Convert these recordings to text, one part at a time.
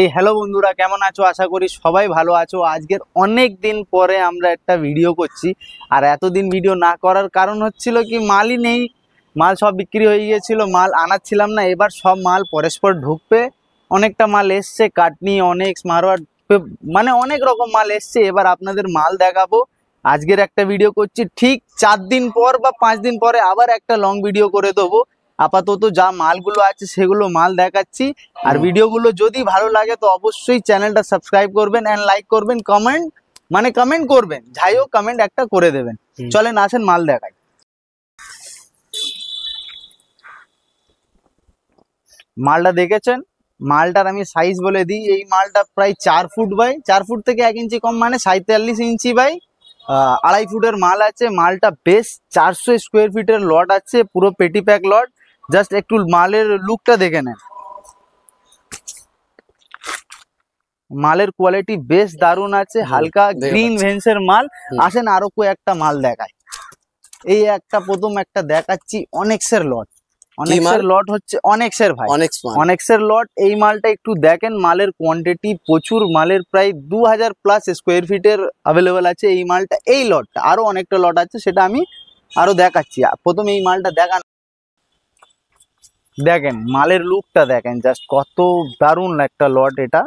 এই হ্যালো বন্ধুরা, কেমন আছো? আশা করি সবাই ভালো আছো। আজকের অনেক দিন পরে আমরা একটা ভিডিও করছি। আর এতদিন ভিডিও না করার কারণ হচ্ছিল কি, মালই নেই, মাল সব বিক্রি হয়ে গিয়েছিল, মাল আনাচ্ছিলাম না। এবার সব মাল পরস্পর ঢুকবে, অনেকটা মাল এসছে, কাটনি, অনেক মারওয়াট, মানে অনেক রকম মাল এসছে। এবার আপনাদের মাল দেখাবো। আজকের একটা ভিডিও করছি, ঠিক 4 দিন পর বা 5 দিন পরে আবার একটা লং ভিডিও করে দেবো। আপাতত যা মালগুলো আছে সেগুলো মাল দেখাচ্ছি। আর ভিডিওগুলো যদি ভালো লাগে তো অবশ্যই চ্যানেলটা সাবস্ক্রাইব করবেন এন্ড লাইক করবেন, কমেন্ট করবেন, যাই হোক কমেন্ট একটা করে দেবেন। চলেন আসেন মাল দেখাই। মালটা দেখেছেন, মালটার আমি সাইজ বলে দিই। এই মালটা প্রায় 4 ফুট বাই 4 ফুট থেকে 1 ইঞ্চি কম, মানে 47 ইঞ্চি বাই 2.5 ফুটের মাল আছে। মালটা বেশ 400 স্কোয়ার ফিটের লট আছে, পুরো পেটি প্যাক লট। জাস্ট একটু মালের লুকটা দেখে নেন, মালের কোয়ালিটি বেশ দারুণ আছে, হালকা গ্রিন ভেন্সের মাল। আসেন আরো কয়েকটা মাল দেখায়। এই একটা প্রথম একটা দেখাচ্ছি, অনেক্সের লট। অনেক্সের লট হচ্ছে অনেক্সের ভাই, অনেক্সের লট। এই মালটা একটু দেখেন, মালের কোয়ান্টিটি প্রচুর, মালের প্রায় 2000 প্লাস স্কোয়ার ফিটের অ্যাভেলেবেল আছে এই মালটা। এই লটটা আরো অনেকটা লট আছে, সেটা আমি আরো দেখাচ্ছি। প্রথমে এই মালটা দেখান, দেখেন মালের লুকটা দেখেন, জাস্ট কত দারুণ একটা লট। এটা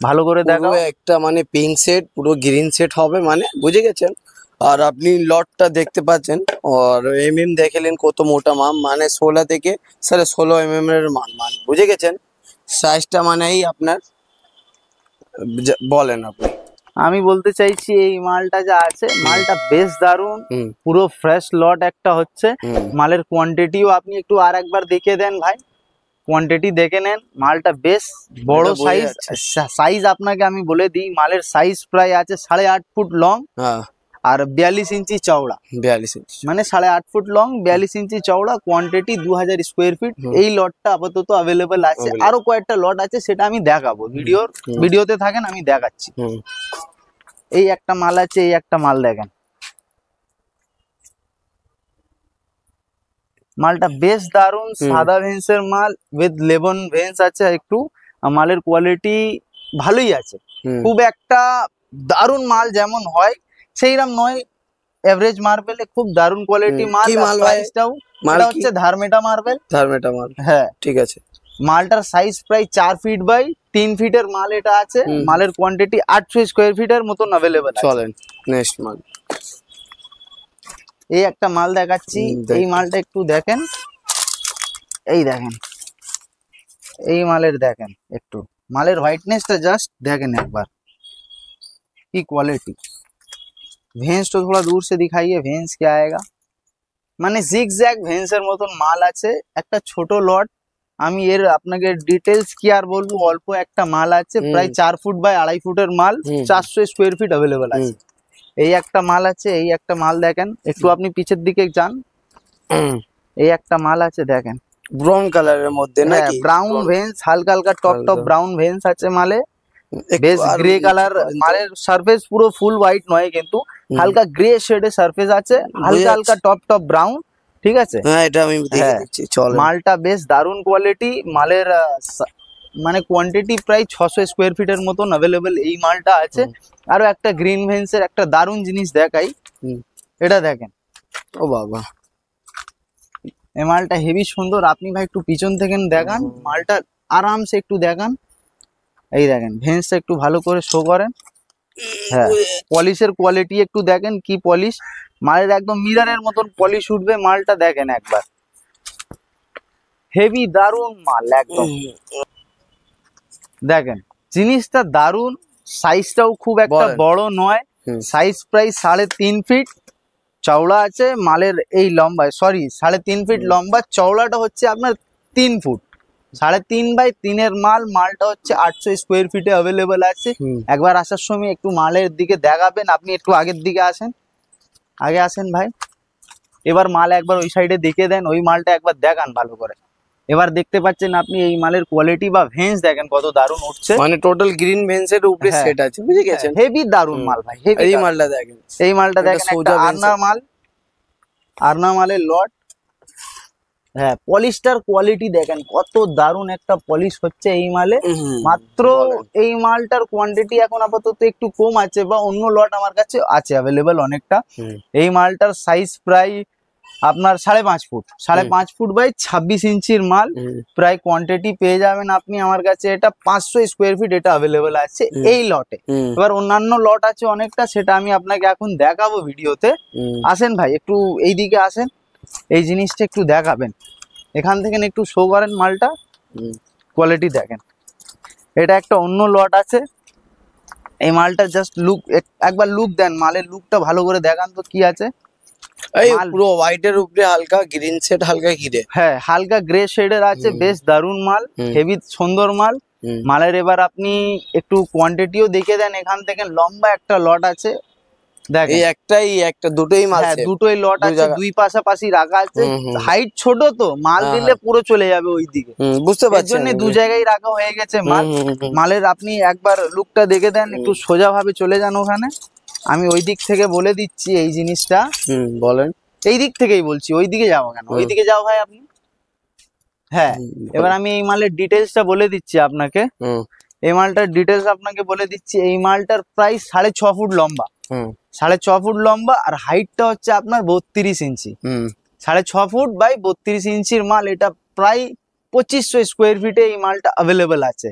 ভালো করে দেখো, একটা মানে পিঙ্ক সেট, পুরো গ্রিন সেট হবে, মানে বুঝে গেছেন। আর আপনি লটটা দেখতে পাচ্ছেন, আর দেখলেন কত মোটা মাল, মানে 16 থেকে 16.5 এর মাল, মানে বুঝে গেছেন। সাইজটা মানে এই আপনার বলেন আপনি। আমি বলতে চাইছি এই মালটা যা আছে, মালটা বেশ দারুণ, পুরো ফ্রেশ লট একটা হচ্ছে। মালের কোয়ান্টিটিও আপনি একটু আর একবার দেখিয়ে দেন ভাই, কোয়ান্টিটি দেখে নেন। মালটা বেশ বড় সাইজ। সাইজ আপনাকে আমি বলে দিই, মালের সাইজ প্রায় আছে 8.5 ফুট লং আর 42 ইঞ্চি চওড়া। 42 ইঞ্চি মানে 8.5 ফুট লং, 42 ইঞ্চি চওড়া। Quantity 2000 square feet. এই লটটা আপাতত অ্যাভেলেবেল আছে, আরো কয়েকটা লট আছে, সেটা আমি দেখাবো। ভিডিওতে থাকেন, আমি দেখাচ্ছি। এই একটা মাল আছে, এই একটা মাল দেখেন, মালটা বেশ দারুণ, সাদা ভেন্সের মাল উইথ লেবন ভেন্স আছে একটু। মালের কোয়ালিটি ভালোই আছে, খুব একটা দারুণ মাল যেমন হয় সেইরকম নয়, এভারেজ মার্বেলে খুব দারুণ কোয়ালিটি মাল। প্রাইসটাও হচ্ছে ধারমেটা মার্বেল। হ্যাঁ ঠিক আছে। মালটার সাইজ প্রায় 4 ফিট বাই 3 ফিটের মাল এটা আছে। মালের কোয়ান্টিটি 800 স্কোয়ার ফিটের মতন অ্যাভেলেবেল আছে। চলেন নেক্সট মাল। এই একটা মাল দেখাচ্ছি, এই মালটা একটু দেখেন। এই দেখেন, এই মালের দেখেন একটু, মালের হোয়াইটনেসটা জাস্ট দেখেন একবার, কি क्वालिटी। ভেন্স তো थोड़ा दूर से दिखाइए, ভেন্স क्या आएगा, মানে জিগজ্যাগ ভেন্সের মতন মাল আছে। একটা ছোট লট, আমি এর আপনাকে ডিটেলস কি আর বলবো, অল্প একটা মাল আছে, প্রায় 4 ফুট বাই 2.5 ফুটের মাল, 400 স্কোয়ার ফিট অ্যাভেলেবেল আছে। এই একটা মাল আছে, এই একটা মাল দেখেন, একটু আপনি পিছের দিকে যান। এই একটা মাল আছে দেখেন, ব্রাউন কালারের মধ্যে নাকি, ব্রাউন ভেন্স, হালকা হালকা টপ ব্রাউন ভেন্স আছে মালে, বেশ গ্রে কালার। মালের সারফেস পুরো ফুল হোয়াইট নয়, কিন্তু হালকা গ্রে শেডের সারফেস আছে, হালকা হালকা টপ ব্রাউন। ঠিক আছে, হ্যাঁ এটা আমি দেখে দিচ্ছি। চল, মালটা বেশ দারুণ কোয়ালিটি। মালের মানে কোয়ান্টিটি প্রায় 600 স্কোয়ার ফিটের মতন অ্যাভেলেবেল এই মালটা আছে। আরো একটা গ্রিন ভেন্সের একটা দারুণ জিনিস দেখাই, এটা দেখেন। ও বাবা, এই মালটা হেভি সুন্দর। আপনি ভাই একটু পিছন থেকে দেখান, মালটা আরামসে একটু দেখান। এই দেখেন ভেন্সটা একটু ভালো করে শো করেন। হ্যাঁ, পলিশের কোয়ালিটি একটু দেখেন, কি পলিশ, মালের একদম মিররের মতন পলিশ উঠবে। মালটা দেখেন একবার, হেভি দারুণ মাল একদম। দেখেন জিনিসটা দারুণ, সাইজটাও খুব একটা বড় নয়, সাইজ প্রায় 3.5 ফিট চওড়া আছে মালের। এই লম্বা, সরি 3.5 ফিট লম্বা, চওড়াটা হচ্ছে আপনার 3 ফুট। 3.5 বাই 3 এর মাল। মালটা হচ্ছে 800 স্কোয়ার ফিটে অ্যাভেলেবেল আছে। একবার আসার সময় একটু মালের দিকে দেখাবেন। আপনি একটু আগের দিকে আসেন, আগে আসেন ভাই। এবার মাল একবার ওই সাইডে দেখে দেন, ওই মালটা একবার দেখান ভালো করে। এবার দেখতে পাচ্ছেন আপনি এই মালের কোয়ালিটি বা ভেন্স দেখেন কত দারুণ উঠছে, মানে টোটাল গ্রিন ভেন্সের উপরে সেট আছে, বুঝে গেছেন। হেভি দারুণ মাল ভাই, হেভি। এই মালটা দেখেন, এই মালটা দেখেন, একটা আরনা মাল, আরনা মালের লট। হ্যাঁ, পলিশটার কোয়ালিটি দেখেন কত দারুণ একটা পলিশ হচ্ছে এই মালে। মাত্র এই মালটার কোয়ান্টিটি এখন আপাতত একটু কম আছে, বা অন্য লট আমার কাছে আছে অ্যাভেলেবেল অনেকটা। এই মালটার সাইজ প্রায় আপনার 5.5 ফুট, 5.5 ফুট বাই 26 ইঞ্চির মাল। প্রায় কোয়ান্টিটি পেয়ে যাবেন আপনি আমার কাছে। এটা 500 স্কোয়ার ফিট এটা অ্যাভেলেবেল আছে এই লটে। এবার অন্যান্য লট আছে অনেকটা, সেটা আমি আপনাকে এখন দেখাবো ভিডিওতে। আসেন ভাই একটু এইদিকে আসেন, এই জিনিসটা একটু দেখাবেন। এখান থেকে একটু শো করেন মালটা, কোয়ালিটি দেখেন। এটা একটা অন্য লট আছে, এই মালটা জাস্ট লুক, একবার লুক দেন, মালের লুকটা ভালো করে দেখান তো কি আছে। এই পুরো হোয়াইটের উপরে হালকা গ্রিন শেড, হালকা ঘিরে। হ্যাঁ, হালকা গ্রে শেডের আছে, বেশ দারুন মাল, হেভি সুন্দর মাল। মালের এবার আপনি একটু কোয়ান্টিটিও দেখে দেন। এখান থেকে লম্বা একটা লট আছে, দেখেন একটা দুটোই মাল, হ্যাঁ দুটোই লট আছে, দুই পাশাপাশি রাখা আছে। হাইট ছোট তো মাল দিলে পুরো চলে যাবে ওইদিকে, বুঝতে পারছেন, জন্য দু জায়গায় রাখা হয়ে গেছে মাল। মালের আপনি একবার লুকটা দেখে দেন, একটু সোজা ভাবে চলে যান ওখানে। আমি ওই দিক থেকে বলে দিচ্ছি এই জিনিসটা। বলেন। এই দিক থেকেই বলছি, ওই দিকে যাবো কেন, ওই দিকে যাও ভাই আপনি। হ্যাঁ, এবার আমি এই মালের ডিটেলসটা বলে দিচ্ছি আপনাকে। এই মালটার ডিটেলস আপনাকে বলে দিচ্ছি। এই মালটার প্রায় 6.5 ফুট লম্বা, 6.5 ফুট লম্বা, আর হাইটটা হচ্ছে আপনার 32 ইঞ্চি। 6.5 ফুট বাই 32 ইঞ্চির মাল। এটা প্রায় 2500 স্কোয়ার ফিটে এই মালটা অ্যাভেলেবেল আছে।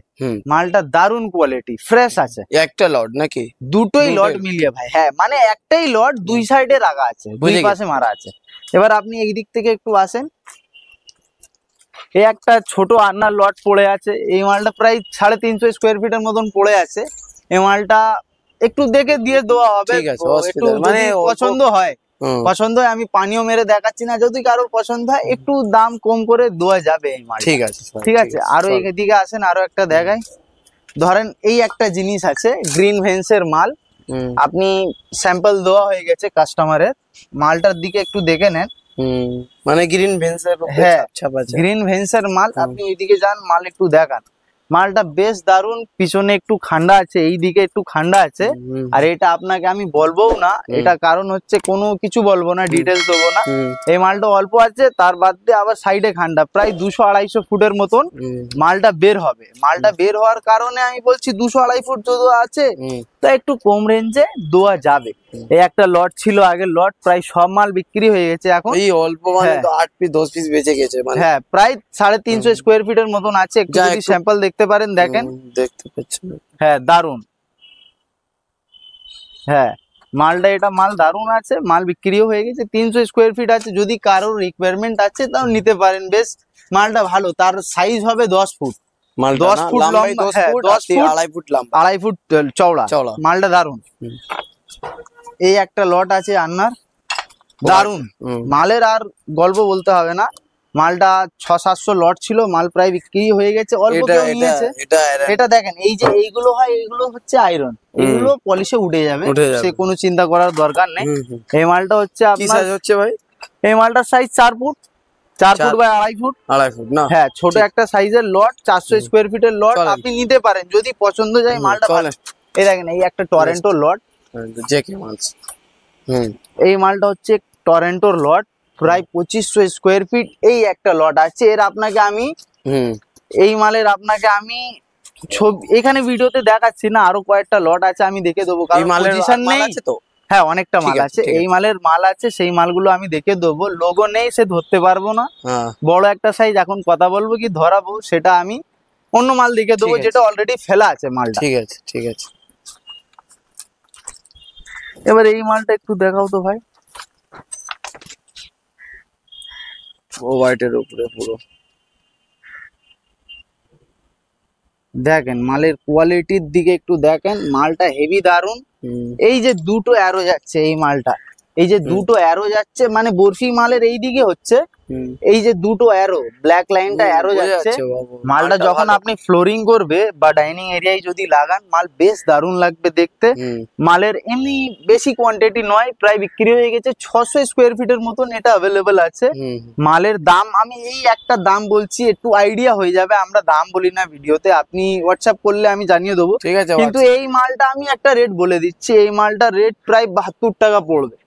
মালটা দারুন কোয়ালিটি, ফ্রেশ আছে। একটা লট নাকি দুটোই লট মিলিয়ে ভাই? হ্যাঁ, মানে একটাই লট, দুই সাইডে রাখা আছে, দুই পাশে মারা আছে। এবার আপনি এই দিক থেকে একটু আসেন, এই একটা ছোট আন্নার লট পড়ে আছে। এই মালটা প্রায় 350 স্কোয়ার ফিটের মতন পড়ে আছে। এই মালটা একটু দেখে দিয়ে দেওয়া হবে, একটু মানে পছন্দ হয় আমি পানিও মেরে দেখাচ্ছি না, যদি কারোর পছন্দ হয় একটু দাম কম করে দেওয়া যাবে এই মাল। ঠিক আছে, ঠিক আছে। আরো এদিকে আসেন, আরো একটা দেখাই। ধরেন এই একটা জিনিস আছে, গ্রিন ভেন্সের মাল। আপনি স্যাম্পল দেওয়া হয়ে গেছে কাস্টমারের, মালটার দিকে একটু দেখে নেন। মানে গ্রিন ভেন্সের, হ্যাঁ গ্রিন ভেন্সের মাল। আপনি ওইদিকে যান, মাল একটু দেখান। মালটা বেশ দারুন, পিছনে একটু খান্ডা আছে, এই দিকে একটু খান্ডা আছে। আর এটা আপনাকে আমি বলবো না, এটা কারণ হচ্ছে কোনো কিছু বলবো না, ডিটেলস দেবো না। এই মালটা অল্প আছে, তার বাদ দিয়ে আবার সাইডে খান্ডা, প্রায় 200-250 ফুটের মতন মালটা বের হবে। মালটা বের হওয়ার কারণে আমি বলছি 200-250 ফুট যদি আছে তা একটু কম রেঞ্জে দেওয়া যাবে। এই একটা লট ছিল আগের লট, প্রায় সব মাল বিক্রি হয়ে গেছে এখন। এই অল্প মানে তো 8 পিস 10 পিস বেঁচে গেছে মানে। হ্যাঁ, প্রায় 350 স্কোয়ার ফিটের মতন আছে। একটু যদি স্যাম্পল দেখতে পারেন, দেখেন, দেখতে পাচ্ছেন। হ্যাঁ দারুন। হ্যাঁ, মালটা এটা মাল দারুন আছে, মাল বিক্রিও হয়ে গেছে। 300 স্কোয়ার ফিট আছে, যদি কারোর রিকোয়ারমেন্ট আছে তাও নিতে পারেন। বেশ মালটা ভালো, তার সাইজ হবে 10 ফুট, 10 ফুট লম্বা, 10 ফুট 2.5 ফুট লম্বা, 2.5 ফুট চওড়া। মালটা দারুন। এই একটা লট আছে আন্নার, দারুন মালের, আর গল্প বলতে হবে না। মালটা 600-700 লট ছিল, মাল প্রায় বিক্রি হয়ে গেছে, অল্প কেউ নিয়েছে। এটা দেখেন, এই যে এইগুলো হয়, এইগুলো হচ্ছে আয়রন, এগুলো পলিশে উঠে যাবে, সে কোনো চিন্তা করার দরকার নেই। এই মালটা হচ্ছে আপনার হচ্ছে ভাই, এই মালটার size 4 foot, 4 foot by 2.5 foot, 2.5 foot না। হ্যাঁ, ছোট একটা সাইজের লট, 400 স্কোয়ার ফিটের লট। আপনি নিতে পারেন যদি পছন্দ যায় মালটা। এই দেখেন, এই একটা টরেন্টো লট, এই মালটা হচ্ছে টরেন্টোর লট, প্রায় 2500 স্কোয়ার ফিট এই একটা লট আছে। এর আপনাকে আমি এই মালের আপনাকে আমি ছবি এখানে ভিডিওতে দেখাচ্ছি না, আরো কয়েকটা লট আছে, আমি দেখে দেবো, কারণ পজিশন নেই তো। হ্যাঁ, অনেকটা মাল আছে, এই মালের মাল আছে, সেই মালগুলো আমি দেখে দেবো। লোগো নেই, সে ধরতে পারবো না, বড় একটা সাইজ। এখন কথা বলবো কি ধরাবো, সেটা আমি অন্য মাল দেখে দেবো, যেটা অলরেডি ফেলা আছে মালটা। ঠিক আছে, ঠিক আছে। এবার এই মালটা একটু দেখাও তো ভাই। ও হোয়াইটের উপরে পুরো দেখেন, মালের কোয়ালিটির দিকে একটু দেখেন, মালটা হেভি দারুন। এই যে দুটো অ্যারো যাচ্ছে এই মালটা, এই যে দুটো অ্যারো যাচ্ছে, মানে বরফি মালের এই দিকে হচ্ছে, এই যে দুটো অ্যারো, ব্ল্যাক লাইনটা অ্যারো যাচ্ছে। মালটা যখন আপনি ফ্লোরিং করবে বা ডাইনিং এরিয়ায় যদি লাগান, মাল বেশ দারুন লাগবে দেখতে। মালের এমনি বেশি কোয়ান্টিটি নয়, প্রায় বিক্রি হয়ে গেছে 600 স্কোয়ার ফিটের মতন এটা অ্যাভেলেবেল আছে। মালের দাম আমি এই একটা দাম বলছি, একটু আইডিয়া হয়ে যাবে, আমরা দাম বলি না ভিডিওতে, আপনি হোয়াটসঅ্যাপ করলে আমি জানিয়ে দেবো, ঠিক আছে। কিন্তু এই মালটা আমি একটা রেট বলে দিচ্ছি, এই মালটা রেট প্রায় 72 টাকা পড়বে।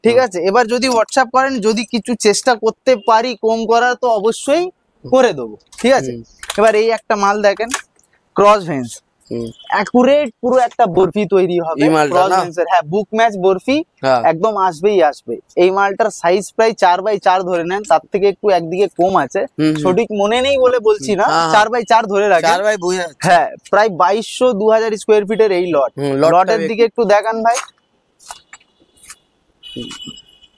ঠিক আছে, এবার যদি হোয়াটসঅ্যাপ করেন, যদি কিছু চেষ্টা করতে পারি কম করার তো অবশ্যই করে দেবো, ঠিক আছে। এবার এই একটা মাল দেখেন, ক্রস ভেন্স, অ্যাকুরেট পুরো একটা বরফি তৈরি হবে এই মালটা ক্রস না? ভেন্সের, হ্যাঁ বুক ম্যাচ বরফি হ্যাঁ একদম আসবেই আসবে। এই মালটার সাইজ প্রায় 4x4 ধরে নেন, তার থেকে একটু একদিকে কম আছে, সঠিক মনে নেই বলে বলছি না, হ্যাঁ, হ্যাঁ। 4x4 ধরে রাখেন। 4 ভাই বুঝে যাচ্ছে। হ্যাঁ প্রায় 2200-2000 স্কোয়ার ফিটের এই লট। লটটা লটের দিকে একটু দেখান ভাই।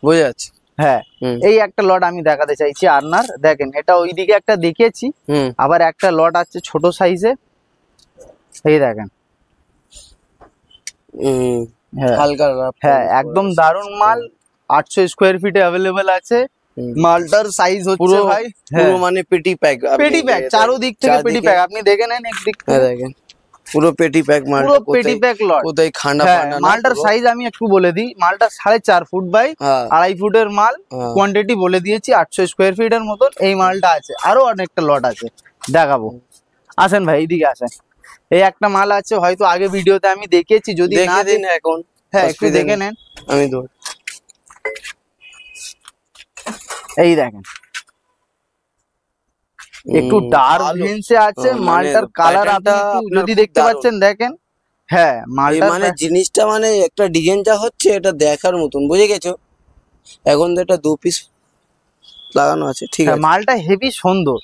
বুঝে যাচ্ছে। হ্যাঁ এই একটা লট আমি দেখাতে চাইছি আপনার, দেখেন এটা ওইদিকে একটা দেখিয়েছি, আবার একটা লট আছে ছোট সাইজে, এই দেখেন। হ্যাঁ হালকা হ্যাঁ একদম দারুন মাল, 800 স্কোয়ার ফিটে অ্যাভেলেবেল আছে। মালটার সাইজ হচ্ছে ভাই পুরো মানে পেটি প্যাক, পেটি প্যাক, চারোদিক থেকে পেটি প্যাক, আপনি দেখে নেন একদিক থেকে। দেখেন পুরো পেটি প্যাক মাল, পুরো পেটি প্যাক লট। কোথায় খান্ডা পান্ডা না। মালটার সাইজ আমি একটু বলে দিই, মালটা 4.5 ফুট বাই 2.5 ফুটের মাল, কোয়ান্টিটি বলে দিয়েছি 800 স্কোয়ার ফিটের মতন এই মালটা আছে। আরো অনেকটা লট আছে দেখাবো, আসেন ভাই এইদিকে আসেন। এই একটা মাল আছে, হয়তো আগে ভিডিওতে আমি দেখিয়েছি, যদি না দেখে দিন এখন। হ্যাঁ একটু দেখে নেন, আমি ধর এই দেখেন একটু ডার্ক ভেন্সে আছে মালটার কালার, আপনি যদি দেখতে পাচ্ছেন দেখেন। হ্যাঁ মালটা মানে জিনিসটা মানে একটা ডিজাইনটা হচ্ছে এটা দেখার মতন, বুঝে গেছো। এখন তো এটা 2 পিস লাগানো আছে, ঠিক আছে। মালটা হেভি সুন্দর,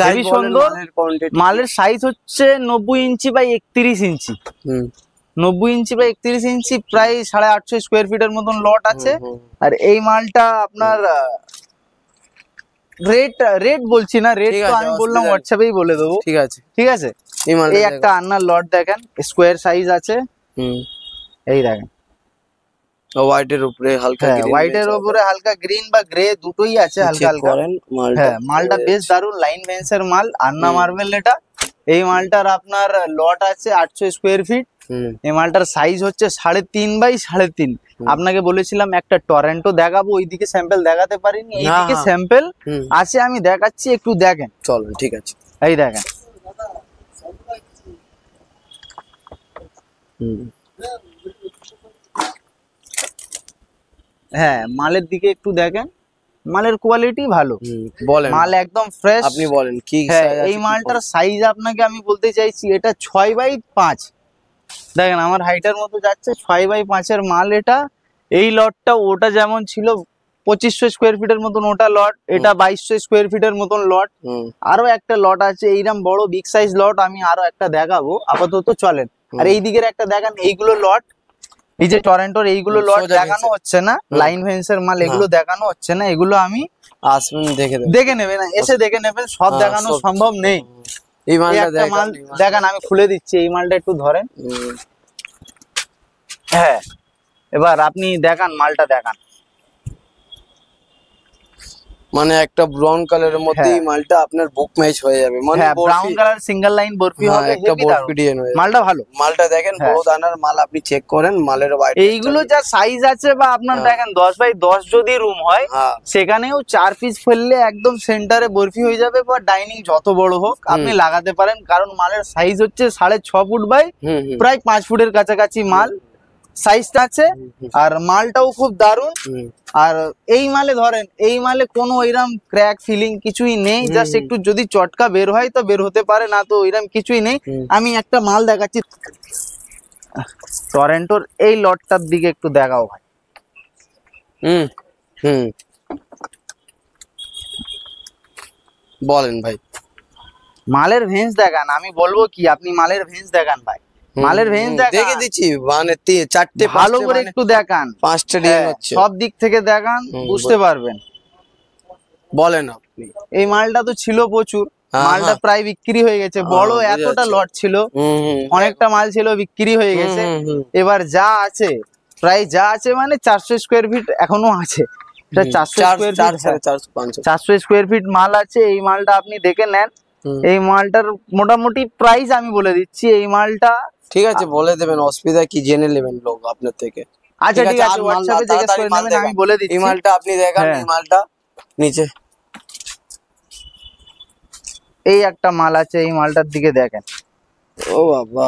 হেভি সুন্দর। মালের সাইজ হচ্ছে 90 inch by 31 inch, 90 inch by 31 ইঞ্চি, প্রায় 850 স্কোয়ার ফিটের মতন লট আছে। আর এই মালটা আপনার রেট বলছি না, রেট তো আমি বললাম হোয়াটসঅ্যাপেই বলে দেবো, ঠিক আছে ঠিক আছে। এই একটা আন্নার লট দেখেন, স্কোয়ার সাইজ আছে, এই দেখেন হোয়াইটের উপরে হালকা গ্রিন, হোয়াইটের উপরে হালকা গ্রিন বা গ্রে দুটোই আছে হালকা হালকা। হ্যাঁ মালটা বেশ দারুন, লাইন ভেন্সের মাল, আন্না মার্বেল এটা। এই মালটার আপনার লট আছে 800 স্কোয়ার ফিট। এই মালটার সাইজ হচ্ছে 3.5 বাই 3.5। আপনাকে বলেছিলাম একটা টরেন্টো দেখাবো, ওইদিকে স্যাম্পল দেখাতে পারিনি, এইদিকে স্যাম্পল আছে আমি দেখাচ্ছি, একটু দেখেন। চলুন ঠিক আছে, এই দেখেন। হ্যাঁ মালের দিকে একটু দেখেন, মালের কোয়ালিটি ভালো, বলেন মাল একদম ফ্রেশ। আপনি বলেন কি এই মালটার সাইজ আপনাকে আমি বলতে চাইছি, এটা 6x5, দেখেন আমার হাইটার মতো যাচ্ছে, 6x5 এর মাল এটা। এই লটটা ওটা যেমন ছিল 2500 স্কোয়ার ফিটের মতন ওটা লট, এটা 2200 স্কোয়ার ফিটের মতন লট। আরো একটা লট আছে এইরকম বড় বিগ সাইজ লট, আমি আরো একটা দেখাবো, আপাতত চলেন। আর এই দিকের একটা দেখান, এইগুলো লট, এই যে টরেন্টোর এইগুলো লট দেখানো হচ্ছে না, লাইন ভেন্সের মাল এগুলো দেখানো হচ্ছে না, এগুলো আমি আসবেন দেখে নেবেন, এসে দেখে নেবেন, সব দেখানো সম্ভব নেই। এই মালটা মাল দেখান, আমি খুলে দিচ্ছি, এই মালটা একটু ধরেন। হ্যাঁ এবার আপনি দেখান, মালটা দেখান। মানে একটা ব্রাউন কালারের মধ্যে এই মালটা আপনার বুক ম্যাচ হয়ে যাবে, মানে brown colour single line barfi হবে, একটা বরফি ডিজাইন হবে, মালটা ভালো। মালটা দেখেন বড় দানার মাল, আপনি চেক করেন মালের ওয়াইড। এইগুলো যা সাইজ আছে, বা আপনার দেখেন 10x10 যদি রুম হয়, সেখানেও 4 পিস ফেললে একদম সেন্টারে বরফি হয়ে যাবে, বা ডাইনিং যত বড় হোক আপনি লাগাতে পারেন, কারণ মালের সাইজ হচ্ছে 6.5 ফুট বাই প্রায় 5 ফুটের কাছাকাছি মাল সাইজটা আছে। আর মালটাও খুব দারুন। আর এই মালে ধরেন, এই মালে কোনো এরকম ক্র্যাক ফিলিং কিছুই নেই, জাস্ট একটু যদি চটকা বের হয় তো বের হতে পারে, না তো এরকম কিছুই নেই। আমি একটা মাল দেখাচ্ছি টরেন্টোর, এই লটটার দিকে একটু দেখাও ভাই। বলেন ভাই, মালের ভেন্স দেখান, আমি বলবো কি, আপনি মালের ভেন্স দেখান ভাই, মালের ভেন্স দেখে দিচ্ছি, মানে 4টে ভালো করে একটু দেখান, 5টা ডিজাইন হচ্ছে, সব দিক থেকে দেখান, বুঝতে পারবেন। বলেন আপনি। এই মালটা তো ছিল প্রচুর, মালটা প্রায় বিক্রি হয়ে গেছে, বড় এতটা লট ছিল, অনেকটা মাল ছিল, বিক্রি হয়ে গেছে। এবার যা আছে, প্রায় যা আছে মানে 400 স্কোয়ার ফিট এখনো আছে, 400 স্কোয়ার ফিট মাল আছে। এই মালটা আপনি দেখে নেন, এই মালটার মোটামুটি প্রাইস আমি বলে দিচ্ছি, এই মালটা ঠিক আছে বলে দেবেন, অসুবিধা কি, জেনে নেবেন লোক আপনার থেকে। আচ্ছা ঠিক আছে, হোয়াটসঅ্যাপে জিজ্ঞেস করে নেবেন, আমি বলে দিচ্ছি। এই মালটা আপনি দেখান, এই মালটা নিচে এই একটা মাল আছে, এই মালটার দিকে দেখেন। ও বাবা,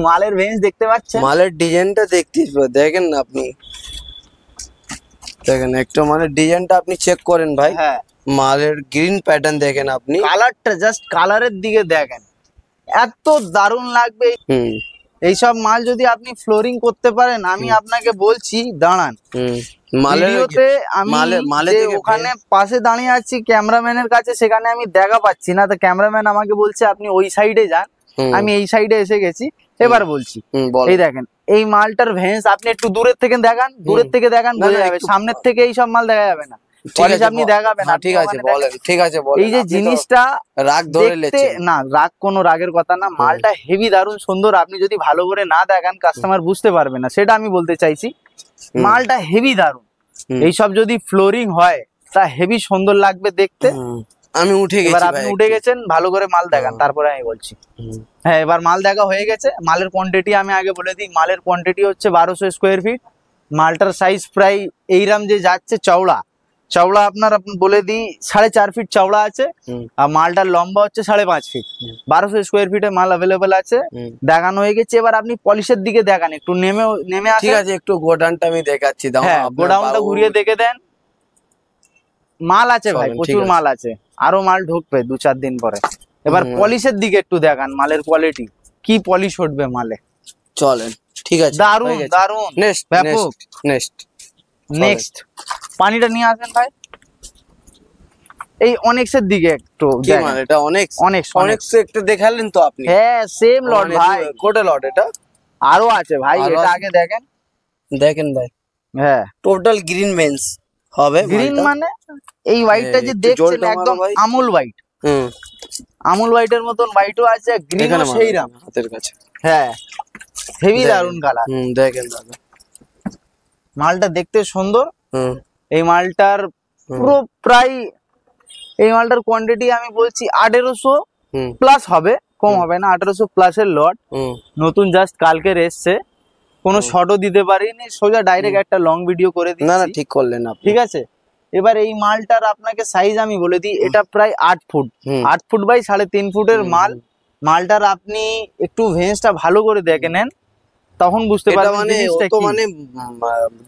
মালের রেঞ্জ দেখতে পাচ্ছেন, মালের ডিজাইনটা দেখতে দেখেন না আপনি, দেখেন একটু মানে ডিজাইনটা আপনি চেক করেন ভাই, হ্যাঁ মালের গ্রিন প্যাটার্ন দেখেন আপনি। কালারটা জাস্ট কালারের দিকে দেখেন, এত দারুণ লাগবে। হুম এইসব মাল যদি আপনি ফ্লোরিং করতে পারেন, আমি আপনাকে বলছি দাঁড়ান হুম মালের ভিডিওতে, আমি মালে যে দেখে ওখানে পাশে দাঁড়িয়ে আছি ক্যামেরাম্যানের কাছে, সেখানে আমি দেখা পাচ্ছি না, তো ক্যামেরাম্যান আমাকে বলছে আপনি ওই সাইডে যান, আমি এই সাইডে এসে গেছি। এবার বলছি, বলেন। এই দেখেন এই মালটার ভেন্স আপনি একটু দূরের থেকে দেখান, দূরের থেকে দেখান না, বোঝা না, যাবে, একটু- সামনের থেকে এইসব মাল দেখা যাবে না, ঠিক পলিশ আছে আপনি দেখাবেন। হ্যাঁ, ঠিক আপনি আছে ওখানে বলেন, ঠিক আছে বলেন। এই যে আপনি তো জিনিসটা রাগ ধরে দেখতে, লেছেন। না রাগ কোনো রাগের কথা না, মালটা হেভি দারুণ সুন্দর, আপনি যদি ভালো করে না দেখান কাস্টমার বুঝতে পারবে না, সেটা আমি বলতে চাইছি। মালটা হেভি দারুণ, এইসব যদি ফ্লোরিং হয় তা হেভি সুন্দর লাগবে দেখতে। আমি উঠে এবার গেছি আপনি ভাই উঠে গেছেন, ভালো করে মাল দেখান তারপরে আমি বলছি। হ্যাঁ এবার মাল দেখা হয়ে গেছে। মালের কোয়ান্টিটি আমি আগে বলে দিই, মালের কোয়ান্টিটি হচ্ছে 1200 স্কোয়ার ফিট। মালটার সাইজ প্রায় এইরাম যে যাচ্ছে চওড়া, চওড়া আপনার বলে দিই 4.5 ফিট চওড়া আছে, আর মালটার লম্বা হচ্ছে 5.5 ফিট। 1200 স্কোয়ার ফিটে মাল অ্যাভেলেবেল আছে, দেখানো হয়ে গেছে। এবার আপনি পলিশের দিকে দেখান, একটু নেমে ঠিক আসেন। আছে একটু গোডাউনটা আমি দেখাচ্ছি দাও। হ্যাঁ গোডাউনটা ঘুরিয়ে দেখে দেন, মাল আছে ভাই চলেন, প্রচুর ঠিক আছে। মাল আছে, আরো মাল ঢুকবে 2-4 দিন পরে। এবার পলিশের দিকে একটু দেখান, মালের কোয়ালিটি কি পলিশ উঠবে মালে, চলেন ঠিক আছে দারুন দারুন নেক্সট ব্যাপক। নেক্সট নেক্সট পানিটা নিয়ে আসেন ভাই, এই অনেক্সের দিকে একটু কি দেখেন। মাল এটা? অনেক অনেক্স অনেক একটু দেখালেন তো আপনি। হ্যাঁ সেম লট ভাই, কোটে লট এটা আরো আছে ভাই, আরো এটা আছে? আগে দেখেন। দেখেন ভাই হ্যাঁ টোটাল গ্রিন মেন্স হবে গ্রিন মালটা। মানে এই হোয়াইটটা যে একটু দেখছেন জলটা মারো একদম ভাই। আমুল হোয়াইট, হুম আমুল হোয়াইটের মতন হোয়াইটও আছে, গ্রিনও এখানে মারো, সেইরাম। হাতের কাছে হ্যাঁ হেভি দেখেন। দারুন কালার, দেখেন দাদা মালটা দেখতে সুন্দর। হুম এই মালটার পুরো প্রায়, এই মালটার কোয়ান্টিটি আমি বলছি 1800 হুম প্লাস হবে, কম হবে না, 1800 প্লাসের লট। হুম নতুন জাস্ট কালকের এসছে, কোনো শর্টও দিতে পারিনি, সোজা ডাইরেক্ট একটা লং ভিডিও করে না না দিচ্ছি। ঠিক করলেন আপনি। ঠিক আছে এবার এই মালটার আপনাকে সাইজ আমি বলে দিই, এটা প্রায় 8 ফুট, হুম 8 ফুট বাই 3.5 ফুটের মাল। মালটার আপনি একটু ভেন্সটা ভালো করে দেখে নেন, তখন বুঝতে এটা পারবেন মানে ও জিনিসটা তো কি। মানে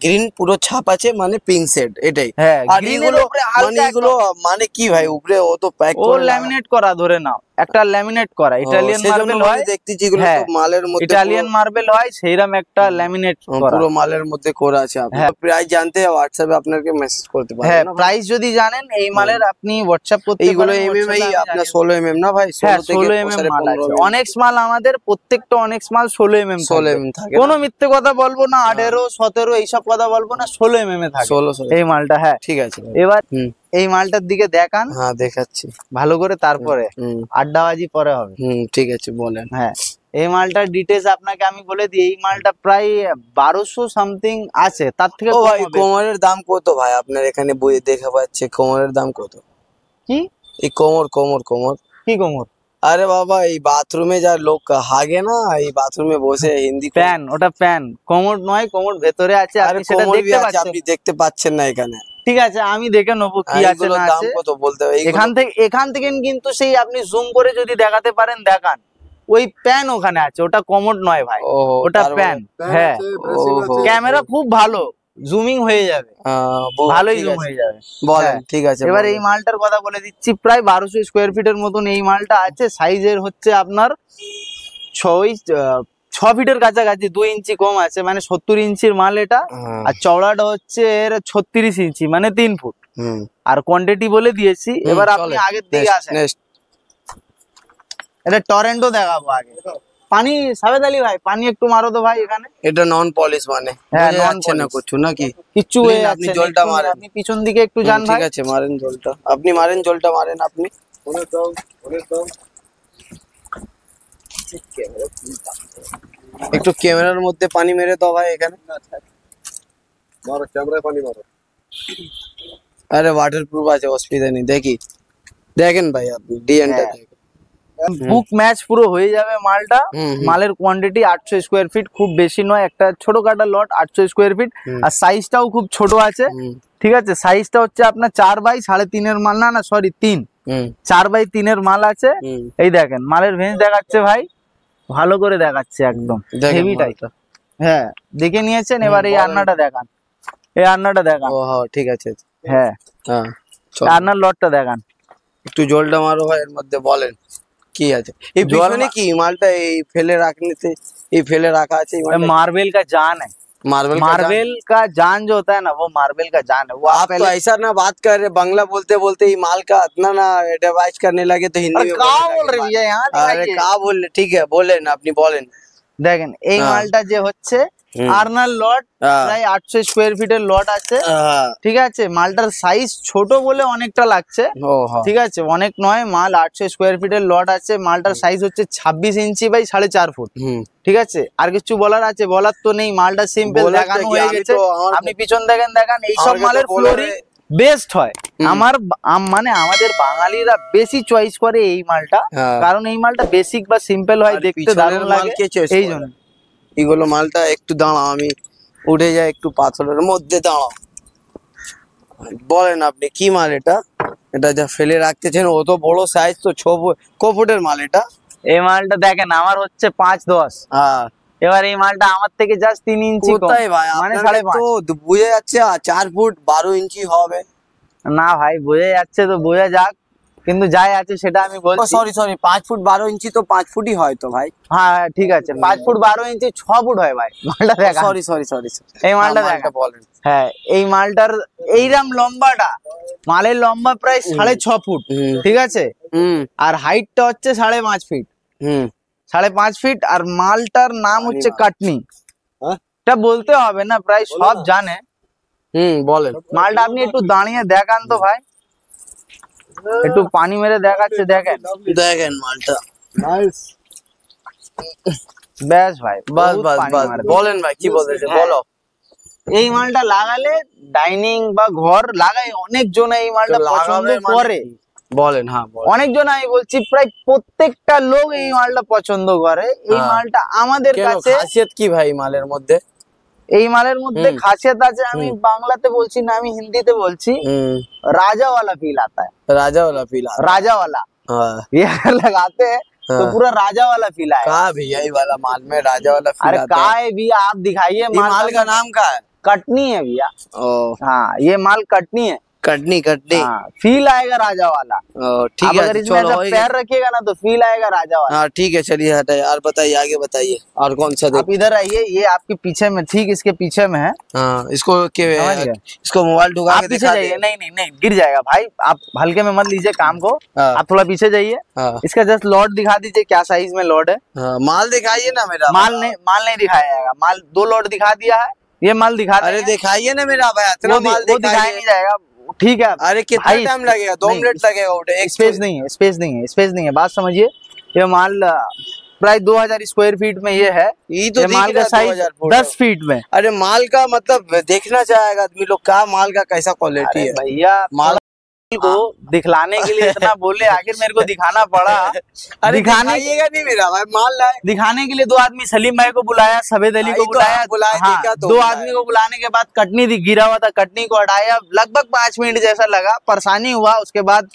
গ্রিন পুরো ছাপ আছে মানে পিঙ্ক সেট এটাই। হ্যাঁ আর গ্রিনের এগুলো উপরে হালকা মানে এগুলো মানে কি ভাই উপরে ও তো প্যাক ও করে ল্যামিনেট করা, ধরে নাও একটা ল্যামিনেট করা ইটালিয়ান মার্বেল হয়, দেখতেছি এগুলো হ্যাঁ, তো মালের মধ্যে ইটালিয়ান মার্বেল হয় সেইরকম একটা ল্যামিনেট করা। পুরো মালের মধ্যে করা আছে। আপনি হ্যাঁ। প্রাইস জানতে হোয়াটসঅ্যাপে আপনাকে মেসেজ করতে হ্যাঁ পারবেন। প্রাইস যদি জানেন এই মালের আপনি হোয়াটসঅ্যাপ করতে এইগুলো পারেন, এমএম WhatsApp-এ এই আমি আপনার জানিয়ে 16 এমএম না ভাই? হ্যাঁ 16 থেকে 16 mm মাল 15 আছে, mm অনেক্স মাল আমাদের প্রত্যেকটা অনেক্স মাল 16 mm 16 mm থাকে কোনো মিথ্যে কথা বলবো না, 18 17 এইসব কথা বলবো না, 16 mm এ থাকে 16 এই মালটা। হ্যাঁ ঠিক আছে ভাই। এবার হুম এই মালটার দিকে দেখান হ্যাঁ দেখাচ্ছি। ভালো করে, তারপরে হুম আড্ডাবাজি পরে হবে। ঠিক আছে বলেন। হ্যাঁ এই মালটার ডিটেলস আপনাকে আমি বলে দিই, এই মালটা প্রায় 1200 সামথিং আছে, তার থেকে ও কম ভাই হবে। কোমরের দাম কত ভাই? আপনার এখানে বইয়ে দেখা পাচ্ছে কোমরের দাম কত? কি এই কোমর কি কোমর? আরে বাবা এই বাথরুমে যা লোক হাগে না, এই বাথরুমে বসে হিন্দি প্যান, ওটা প্যান, কোমর নয়, কোমর ভেতরে আছে, আরে আপনি সেটা কোমর দেখতে পাচ্ছেন। আপনি দেখতে পাচ্ছেন না এখানে। ঠিক আছে আমি দেখে নেবো কি আছে এইগুলোর না দাম আছে। কত বলতে হবে? এখান থেকে কিন্তু সেই আপনি জুম করে যদি দেখাতে পারেন দেখান, ওই প্যান ওখানে আছে, ওটা কোমর নয় ভাই, ওটা প্যান। হ্যাঁ ক্যামেরা খুব ভালো, জুমিং হয়ে যাবে, ভালোই জুম হয়ে যাবে। বলেন হ্যাঁ। ঠিক আছে এবার বলেন। এই মালটার কথা বলে দিচ্ছি, প্রায় 1200 স্কোয়ার ফিটের মতন এই মালটা আছে। সাইজের হচ্ছে আপনার 6 ফিটের কাছাকাছি, 2 ইঞ্চি কম আছে, মানে 70 ইঞ্চির মাল এটা। আর চওড়াটা হচ্ছে এর 36 ইঞ্চি, মানে 3 ফুট। আর কোয়ান্টিটি বলে দিয়েছি। এবার আপনি আগের দিকে আসেন, এটা টরেন্টো দেখাবো আগে। পানি সাবেদ আলী ভাই, পানি একটু মারো তো ভাই এখানে। এটা নন পলিশ মানে হ্যাঁ, বোঝা non যাচ্ছে না polish। কিছু নাকি? কিচ্ছু Please, হয়ে আপনি যাচ্ছে না, জলটা মারেন। আপনি পিছন দিকে একটু যান ভাই। ঠিক আছে মারেন জলটা, আপনি মারেন জলটা মারেন আপনি। একটু ক্যামেরার মধ্যে পানি মেরে দাও ভাই এখানে। মারো ক্যামেরায় পানি মারো। আরে ওয়াটারপ্রুফ আছে, অসুবিধা নেই। দেখেন ভাই আপনি ডিএনটা হ্যাঁ। দেখেন। বুক ম্যাচ পুরো হয়ে যাবে মালটা। হুম, হুম। মালের কোয়ান্টিটি 800 স্কোয়ার ফিট, খুব বেশি নয়, একটা ছোটখাটো লট 800 স্কোয়ার ফিট। আর সাইজটাও খুব ছোট আছে। ঠিক আছে সাইজটা হচ্ছে আপনার 4 বাই 3.5 এর মাল, না সরি 3, 4 বাই 3 এর মাল আছে। এই দেখেন মালের ভেঞ্জ দেখাচ্ছে ভাই, ভালো করে দেখাচ্ছে একদম দেখেন হেভি টাইপ। মালটা। হ্যাঁ দেখে নিয়েছেন, এবার এই আন্নাটা দেখান। এই আর্নারটা দেখান। ও হ্যাঁ ঠিক আছে। হ্যাঁ হ্যাঁ চলো। আর্নার লটটা দেখান। একটু জলটা মারো ভাই, এর মধ্যে বলেন কি আছে। এই জল পিছনে কি মালটা এই ফেলে রাখনেতে, এই ফেলে রাখা আছে এই মালটা? मार्बल का जान है। मार्बल मार्बल का जान जो होता है ना, वो मार्बल का जान है। वो आप तो ऐसा ना बात कर रहे, बांग्ला बोलते बोलते ही माल का इतना ना एडवाइज करने लगे तो हिंदी अरे में कहाँ बोलने बोल लगे रहे बात। भैया, यहाँ अरे दिखाइए। का बोल रहे, ठीक है बोलेन আপনি বলেন। দেখেন এই হ্যাঁ। মালটা যে হচ্ছে হুম। আর্নার লট, হ্যাঁ। প্রায় 800 স্কোয়ার ফিটের লট আছে। হ্যাঁ। ঠিক আছে, মালটার সাইজ ছোট বলে অনেকটা লাগছে। ও হ্যাঁ। ঠিক আছে, অনেক নয়, মাল 800 স্কোয়ার ফিটের লট আছে। মালটার সাইজ হচ্ছে 26 ইঞ্চি বাই 4.5 ফুট। হুম। ঠিক আছে, আর কিছু বলার আছে? বলার তো নেই, মালটা সিম্পল বলার দেখানো কি, হয়ে আমি গেছে। তো আমার- আপনি পিছন দেখেন, দেখান এইসব আমাকে তো মালের বলারে- ফ্লোরিং বেস্ট হয়। মানে আমাদের বাঙালিরা বেশি চয়েস করে এই মালটা, হ্যাঁ। কারণ এই মালটা বেসিক বা সিম্পল হয়, আর দেখতে পিছনের দারুণ মাল লাগে কে choice এই করে? জন্য। এগুলো মালটা একটু দাঁড়াও, আমি উঠে যাই একটু পাথরের মধ্যে, দাঁড়াও। বলেন আপনি কি মাল এটা? এটা যা ফেলে রাখতেছেন ও তো বড় সাইজ, তো ক ফুটের মাল এটা? এই মালটা দেখেন আমার হচ্ছে 5.10। হ্যাঁ। এবার এই মালটা আমার থেকে জাস্ট 3 ইঞ্চি কম, কোথায় ভাই, মানে আপনার 5.5। তো বোঝা যাচ্ছে 4 ফুট 12 ইঞ্চি হবে। না ভাই, বোঝা যাচ্ছে তো বোঝা যাক, কিন্তু যাই আছে সেটা আমি ও বলছি। সরি 5 ফুট 12 ইঞ্চি তো 5 ফুটই হয় তো ভাই। হ্যাঁ হ্যাঁ, ঠিক আছে, 5 ফুট 12 ইঞ্চি 6 ফুট হয় ভাই। মালটা দেখা, সরি এই মালটা দেখা। বলেন। হ্যাঁ, এই মালটার এইরাম লম্বাটা, মালের লম্বা প্রায় 6.5 ফুট। হুম। ঠিক আছে, হুম। আর হাইটটা হচ্ছে 5.5 ফিট। হুম। 5.5 ফিট। আর মালটার নাম হচ্ছে কাটনি। হ্যাঁ? এটা বলতে হবে না, প্রায় সব জানে। হুম বলেন। মালটা আপনি একটু দাঁড়িয়ে দেখান তো ভাই, একটু পানি মেরে দেখাচ্ছে, দেখেন। দেখেন মালটা। নাইস। ব্যাস ভাই, বাস বহুত বাস পানি বাস, মারবে। বলেন ভাই কি বলতেছে হ্যাঁ। বলো। এই মালটা লাগালে ডাইনিং বা ঘর লাগাই, অনেকজন এই মালটা পছন্দ লাগাবে মানে করে। কি? বলেন। হ্যাঁ বলেন। অনেকজন, আমি বলছি প্রায় প্রত্যেকটা লোক এই মালটা পছন্দ করে। এই হ্যাঁ। মালটা আমাদের কেন, কাছে, খাসিয়ত কি ভাই মালের মধ্যে? এই মালের মধ্যে হুম। খাসিয়ত আছে। আমি বাংলাতে বলছি না, আমি হিন্দিতে বলছি। राजा वाला फील आता है, राजा वाला फील आता राजा वाला। है। हाँ। ये अगर लगाते हैं तो हाँ। पूरा राजा वाला फील आएगा। कहा भैया ये वाला माल में राजा वाला फील अरे आता का है? है भैया, आप दिखाइए ये माल का नाम का है? कटनी है भैया। ओ हाँ, ये माल कटनी है। कटनी कटनी। हाँ, फील आएगा राजा वाला। ओ ठीक अब है अगर इसमें चलो ऐसा पैर रखिएगा ना तो फील आएगा राजा वाला। हाँ ठीक है चलिए हटाइए, और बताइए आगे बताइए और कौन सा देख। आप इधर आइए, ये आपके पीछे में, ठीक इसके पीछे में है। हाँ इसको समझ गए? इसको मोबाइल ढुका आप के पीछे दिखा जाइए, दे। नहीं नहीं नहीं, गिर जाएगा भाई। आप हल्के में मत लीजिए काम को, हाँ। आप थोड़ा पीछे जाइए। हाँ। इसका जस्ट लॉट दिखा दीजिए, क्या साइज में लॉट है। हाँ माल दिखाइए ना मेरा। माल नहीं दिखाया जाएगा। माल 2 लॉट दिखा दिया है, ये माल दिखा अरे देंगे। दिखाइए ना मेरा भाई, इतना वो माल दिखाया दिखाइए। नहीं जाएगा। ठीक है, अरे कितना भाई, टाइम लगेगा? 2 नहीं, मिनट लगेगा उठे, एक स्पेस नहीं है, स्पेस नहीं है, स्पेस नहीं है। बात समझिए, ये माल प्राय 2000 स्क्वायर फीट में ये है। ये तो ये दिख माल रहा का है साइज 2000 फुट। 10 फीट में। अरे माल का मतलब देखना चाहेगा आदमी लोग का माल का कैसा क्वालिटी अरे है। भैया, माल को दिखलाने के लिए इतना बोले, आखिर मेरे को दिखाना पड़ा। अरे दिखाने दिखाइएगा नहीं मेरा भाई, माल लाए। दिखाने के लिए 2 आदमी सलीम भाई को बुलाया, सफेद अली को आई तो बुलाया। आप बुलाए, हाँ, देखा तो 2 बुलाए। आदमी को बुलाने के बाद कटनी गिरा हुआ था, कटनी को हटाया। लगभग 5 मिनट जैसा लगा, परेशानी हुआ। उसके बाद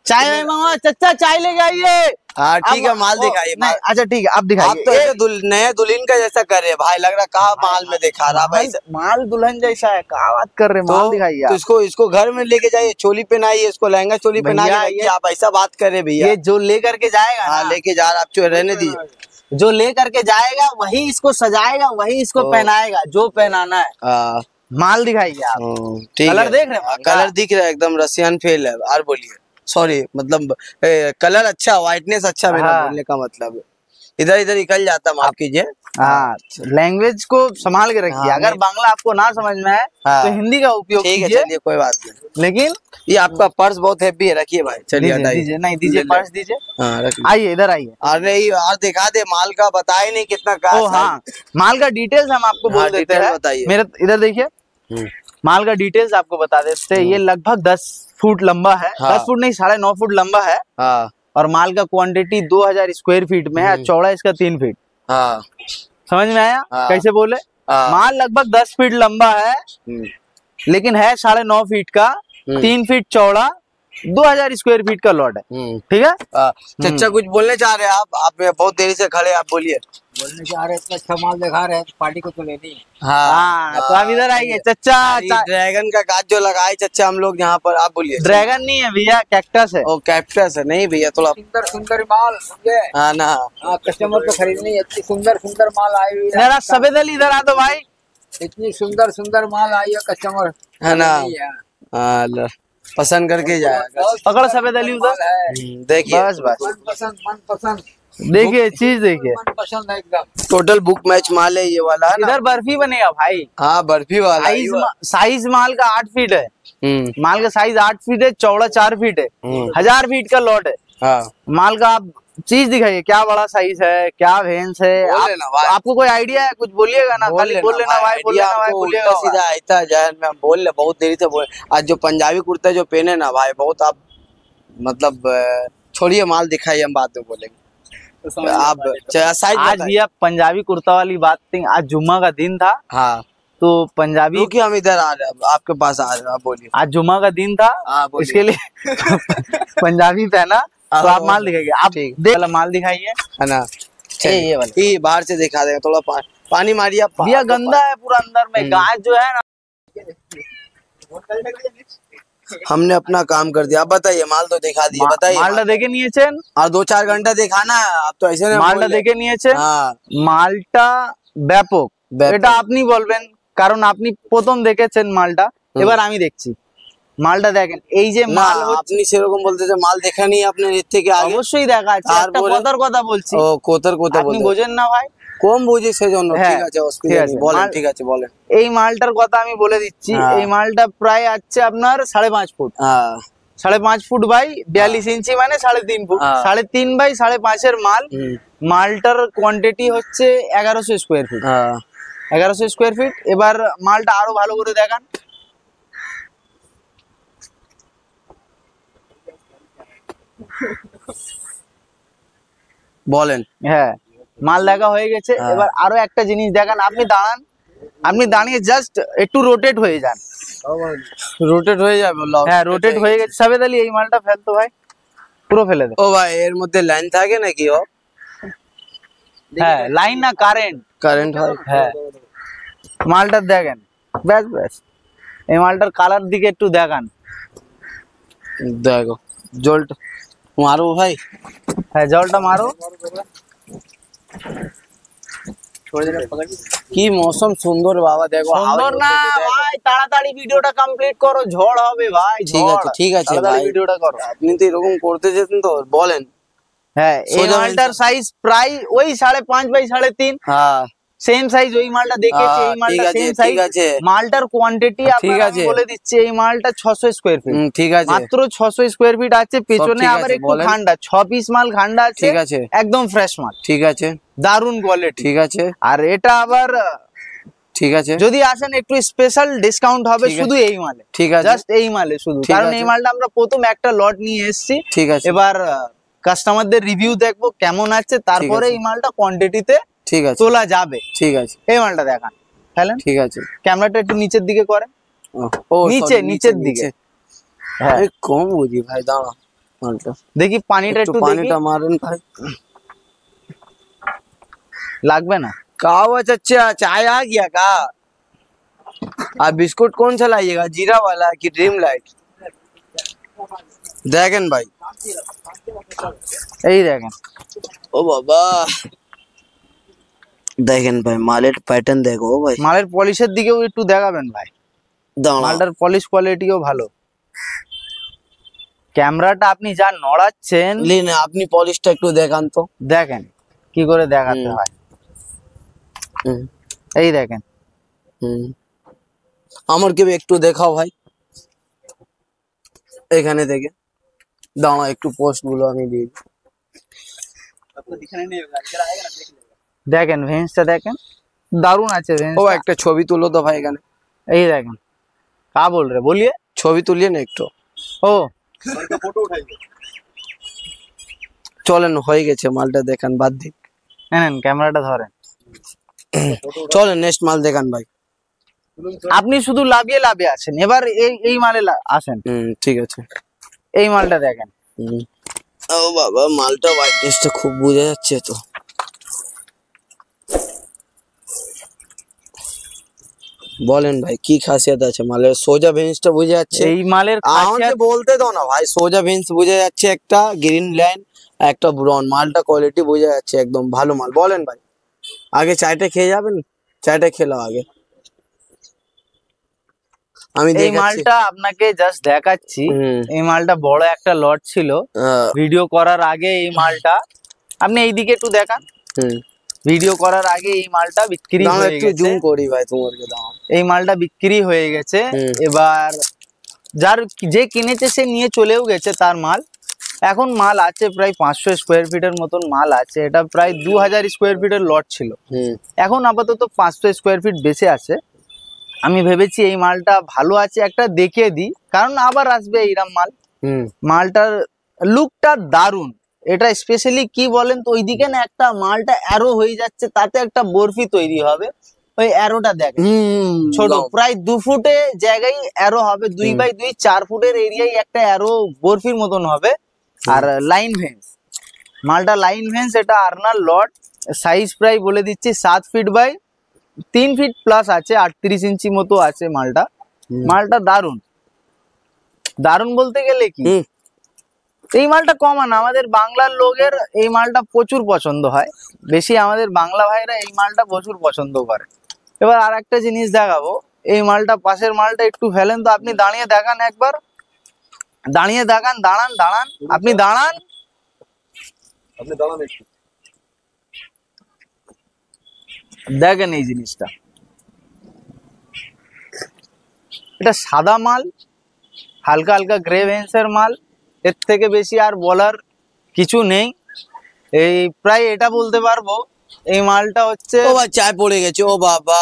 चाय मामा, चचा चाय लेके आइए। हाँ ठीक है अब माल वो- दिखाइए। नहीं, अच्छा ठीक है, आप आप दिखाइए। तो ऐसे नए दुल्हन का जैसा कर रहे हैं भाई, लग रहा कहा माल में दिखा रहा भाई। माल दुल्हन जैसा है, क्या बात कर रहे हैं? माल दिखाइए तो आप। इसको घर में लेके जाइए, चोली पहनाइए, इसको लहंगा चोली पहना भैया, के रखिए। आप ऐसा बात कर रहे हैं भैया। ये जो लेकर के जाएगा हाँ ना, लेके जा रहा, आप रहने दीजिए। जो लेकर के जाएगा वही इसको सजाएगा, वही इसको ओ। पहनाएगा, जो पहनाना है। हाँ माल दिखाइए आप। ठीक कलर है। देख रहे हैं? कलर दिख रहा है एकदम रसियन फेल है। और बोलिए, सॉरी मतलब कलर अच्छा, व्हाइटनेस अच्छा, मेरा हाँ। बोलने का मतलब है। इधर इधर निकल जाता, माफ कीजिए। हाँ, लैंग्वेज को संभाल के रखिए। हाँ, अगर नहीं। बांग्ला आपको ना समझ में आए हाँ। तो हिंदी का उपयोग ठीक है कीजिए। चलिए कोई बात नहीं। लेकिन ये आपका पर्स बहुत हैवी है, रखिए भाई। चलिए दीजिए हटाइए। दीजिए, नहीं दीजिए, ले- पर्स दीजिए। हाँ रखिए। आइए इधर आइए। और नहीं, और दिखा दे माल का, बताए नहीं कितना का ओ हाँ, माल का डिटेल्स हम आपको बोल हाँ, देते डिटेल हैं। बताइए। मेरे इधर देखिए, माल का डिटेल्स आपको बता देते हैं। ये लगभग 10 फुट लंबा है। हाँ। 10 फुट नहीं, 9.5 फुट लंबा है। हाँ और माल का क्वांटिटी 2000 स्क्वायर फीट में है। चौड़ा इसका 3 फीट। हाँ समझ में आया हाँ। कैसे बोले? हाँ। माल लगभग 10 फीट लंबा है, लेकिन है 9.5 फीट का, 3 फीट चौड़ा 2000 स्क्वायर फीट का लॉट है, ठीक है। चाचा कुछ बोलने चाह रहे हैं आप बहुत देरी से खड़े, आप बोलिए। बोलने चाह रहे इतना अच्छा माल दिखा रहे हैं, पार्टी को तो लेनी है। हाँ तो आप इधर आइए चचा। ड्रैगन का गाछ जो लगाए चाचा हम लोग यहाँ पर, आप बोलिए। ड्रैगन नहीं है भैया, कैक्टस है। ओ कैक्टस है, नहीं भैया थोड़ा। सुंदर सुंदर माल समझे। हाँ ना, हाँ कस्टमर को खरीदनी है, इतनी सुंदर सुंदर माल आई हुई है। जरा सफेद अली इधर आ दो भाई। इतनी सुंदर सुंदर माल आई है, कस्टमर है ना। नहीं है। हाँ, पसंद करके जाएगा। बहुत पकड़ सफेद अली उधर। माल है। देखिए बस बस मन पसंद देखिए, चीज देखिए। मन पसंद है एकदम। टोटल बुक मैच माल है ये वाला, है ना। इधर बर्फी बनेगा भाई। हाँ बर्फी वाला ही हुआ। साइज माल का 8 फीट है। माल का साइज 8 फीट है, चौड़ा 4 फीट है। 1000 फीट का लॉट है। हाँ माल का आप चीज दिखाइए, क्या बड़ा साइज है, क्या भेंस है। बोल लेना भाई। आपको कोई आइडिया है? कुछ बोलिएगा ना, खाली बोल लेना भाई, बोल लेना भाई, बोलिएगा। सीधा आयता जहन में हम बोल ले, बहुत देरी से बोल। आज जो पंजाबी कुर्ता जो पहने ना भाई, बहुत आप मतलब छोड़िए माल दिखाइए, हम बाद में बोलेंगे। आप साइज आज भैया पंजाबी कुर्ता वाली बात थी, आज जुम्मा का दिन था हाँ, तो पंजाबी, क्योंकि हम इधर आ रहे हैं, आपके पास आ रहे हैं, आप बोलिए। आज जुम्मा का दिन था हाँ, बोलिए। इसके लिए पंजाबी पहना, तो आप माल दिखाइए। आप ठीक। देख वाला माल दिखाइए। है ना। ये वाला ये बाहर से दिखा देंगे, थोड़ा पानी मारिए आप। भैया गंदा है पूरा अंदर में, गाज जो है ना। हमने अपना काम कर दिया। आप बताइए, माल तो दिखा दिए, बताइए। मालटा देखे নিয়েছেন और 2-4 घंटा दिखाना है, आप तो ऐसे नहीं মালটা बोल रहे। দেখে নিয়েছেন। हाँ মালটা ব্যাপক, ব্যাপক। এটা আপনি বলবেন কারণ আপনি প্রথম দেখেছেন মালটা, এবার আমি দেখছি মালটা দেখেন। এই যে না মাল হচ্ছে, আপনি সেরকম বলতেছে মাল দেখা নেই আপনার এর থেকে আগে। অবশ্যই দেখা আছে, একটা তারপরে? কথার কথা বলছি, ও কোতার কথা আপনি বলতে বোঝেন না ভাই। কম বুঝি সেজন্য। হ্যাঁ, ঠিক আছে, অসুবিধা ঠিক নেই, আছে। বলেন। মাল- ঠিক আছে বলেন। এই মালটার কথা আমি বলে দিচ্ছি। হ্যাঁ। এই মালটা প্রায় আছে আপনার 5.5 ফুট, হ্যাঁ 5.5 ফুট বাই 42 ইঞ্চি, মানে 3.5 ফুট। হ্যাঁ। 3.5 বাই 5.5 এর মাল। হুম, মালটার কোয়ান্টিটি হচ্ছে 1100 স্কোয়ার ফিট। হ্যাঁ 1100 স্কোয়ার ফিট। এবার মালটা আরো ভালো করে দেখান। বলেন। হ্যাঁ মাল দেখা হয়ে গেছে। হ্যাঁ। এবার আরো একটা জিনিস দেখান। আপনি দাঁড়ান, আপনি দাঁড়িয়ে জাস্ট একটু রোটেট হয়ে যান। রোটেট হয়ে যাবে। হ্যাঁ রোটেট হয়ে গেছে। সাবেদ আলী এই মালটা ফেলতো ভাই, পুরো ফেলে দে। ও ভাই এর মধ্যে লাইন থাকে নাকি? ও হ্যাঁ লাইন না, কারেন্ট। কারেন্ট হয়। হ্যাঁ মালটা দেখেন, ব্যাস ব্যাস। এই মালটার কালার দিকে একটু দেখান। দেখো জলটা মারো ভাই। হ্যাঁ জলটা মারো। কি মৌসুম সুন্দর বাবা, দেখো সুন্দর না ভাই, তাড়াতাড়ি ভিডিওটা কমপ্লিট করো, ঝড় হবে ভাই। ঠিক আছে, ঝড়। ঠিক আছে তাড়াতাড়ি ভাই। ভিডিওটা করো। আপনি তো এরকম করতে যেতেন তো বলেন। হ্যাঁ এই সোজা মালটার সাইজ প্রায় ওই 5.5 বাই 3.5, হ্যাঁ সেম সাইজ। ওই মালটা দেখেছি, এই মালটা ঠিক আছে, সেম ঠিক সাইজ। আছে। মালটার কোয়ান্টিটি ঠিক আপনাকে আছে। আমি বলে দিচ্ছি, এই মালটা 600 স্কোয়ার ফিট, ঠিক আছে, মাত্র 600 স্কোয়ার ফিট আছে। পেছনে ঠিক আবার আছে, একটু বলেন। খান্ডা, 6 পিস মাল খান্ডা আছে। ঠিক আছে, একদম ফ্রেশ মাল, ঠিক আছে, দারুন কোয়ালিটি। ঠিক আছে, আর এটা আবার ঠিক আছে, যদি আসেন একটু স্পেশাল ডিসকাউন্ট হবে ঠিক আছে। শুধু এই মালে, ঠিক আছে, জাস্ট এই মালে শুধু। ঠিক কারণ আছে। এই মালটা আমরা প্রথম একটা লট নিয়ে এসেছি। ঠিক আছে, এবার কাস্টমারদের রিভিউ দেখবো কেমন আছে, তারপরে আছে। এই মালটা কোয়ান্টিটিতে ঠিক আছে, তোলা যাবে। ঠিক আছে, এই মালটা দেখান, ফেলেন। ঠিক আছে। ক্যামেরাটা একটু নিচের দিকে করেন। ও নিচে, sorry, নিচের দিকে। হ্যাঁ আরে কম বুঝি ভাই, দাঁড়া মালটা দেখি পানিটা একটু একটু দেখি, পানিটা মারেন ভাই। লাগবে না। का हुआ चचा, चाय आ गया का? आप बिस्कुट कौन सा लाइएगा, जीरा वाला कि ड्रीम लाइट? देखें भाई, এই দেখেন ओ बाबा देखें भाई, मालेट पैटर्न देखो भाई। মালের পলিশের দিকেও একটু দেখাবেন ভাই। दाना মালটার পলিশ কোয়ালিটিও ভালো। ক্যামেরাটা আপনি যা নড়াচ্ছেন, लेने अपनी पॉलिशটা একটু দেখান তো। দেখেন কি করে দেখাতে হুম। হয়। হুম, এই দেখেন, হুম। আমাকে একটু দেখাও ভাই, এখানে থেকে দাঁড়া একটু পোস্ট গুলো আমি দিই। দেখেন ভেন্সটা দেখেন, দারুণ আছে ভেন্স। ও একটা ছবি তুলো তো ভাই এখানে। এই দেখেন, কা বল রে, বলিয়ে। ছবি তুলিয়ে না একটু। ও চলেন হয়ে গেছে, মালটা দেখান, বাদ দিন। নেন ক্যামেরাটা ধরেন। চলেন নেক্সট মাল দেখান ভাই। আপনি শুধু লাভিয়ে লাভিয়ে আছেন, এবার এই মালে আসেন। ঠিক আছে। এই মালটা দেখেন। ও বাবা, মালটা হোয়াইটনেসটা খুব বোঝা যাচ্ছে তো। বলেন ভাই কি খাসিয়ত আছে মালের? সোজা ভেন্সটা বুঝে যাচ্ছে। এই মালের আমাকে খাসিয়াত বলতে দাও না ভাই, সোজা ভেন্স বুঝে যাচ্ছে, একটা গ্রিন লাইন একটা ব্রাউন, মালটা কোয়ালিটি বোঝা যাচ্ছে, একদম ভালো মাল। বলেন ভাই, আগে চায়টা খেয়ে যাবেন, চায়টা খেলাও আগে। আমি এই দেখাচ্ছি। মালটা আপনাকে জাস্ট দেখাচ্ছি। হুম। এই মালটা বড় একটা লট ছিল ভিডিও করার আগে। এই মালটা আপনি এইদিকে একটু দেখান। হুম, ভিডিও করার আগে এই মালটা বিক্রি দাও হয়ে একটু গেছে। জুম করি ভাই তোমাকে, দাও। এই মালটা বিক্রি হয়ে গেছে। হুম। এবার যে কিনেছে সে নিয়ে চলেও গেছে তার মাল। এখন মাল আছে প্রায় 500 স্কোয়ার ফিটের মতন মাল আছে। এটা প্রায় 2000 স্কোয়ার ফিটের লট ছিল। হুম, এখন আপাতত 500 স্কোয়ার ফিট বেঁচে আছে। আমি ভেবেছি এই মালটা ভালো আছে একটা দেখিয়ে দিই, কারণ আবার আসবে এইরকম মাল। হুম, মালটার লুকটা দারুণ। এটা স্পেশালি কি বলেন তো, ওইদিকে না একটা মালটা অ্যারো হয়ে যাচ্ছে, তাতে একটা বরফি তৈরি হবে। ওই অ্যারোটা দেখেন, হুম, ছোট দাও। প্রায় 2 ফুটে জায়গায় অ্যারো হবে, 2 হুম। বাই 2 4 ফুটের এরিয়ায় একটা অ্যারো বরফির মতন হবে। আর লাইন ভেন্স, মালটা লাইন ভেন্স। এটা আর্নার লট। সাইজ প্রায় বলে দিচ্ছি 7 ফিট বাই 3 ফিট প্লাস আছে, 38 ইঞ্চি মতো আছে মালটা। হুম। মালটা দারুণ। দারুণ বলতে গেলে কি, হুম। এই মালটা কমন আমাদের বাংলার লোকের এই মালটা প্রচুর পছন্দ হয়। বেশি আমাদের বাংলা ভাইরা এই মালটা প্রচুর পছন্দ করে। এবার আর একটা জিনিস দেখাবো। এই মালটা, পাশের মালটা একটু ফেলেন তো, আপনি দাঁড়িয়ে দেখান একবার। দাঁড়িয়ে দেখান, দাঁড়ান দাঁড়ান, আপনি দাঁড়ান। আপনি দাঁড়ান একটু। দেখেন এই জিনিসটা, এটা সাদা মাল, হালকা হালকা গ্রে ভেন্সের মাল। এর থেকে বেশি আর বলার কিছু নেই। এই প্রায় এটা বলতে পারবো এই মালটা হচ্ছে। ও ভাই চায় পড়ে গেছে, ও বাবা,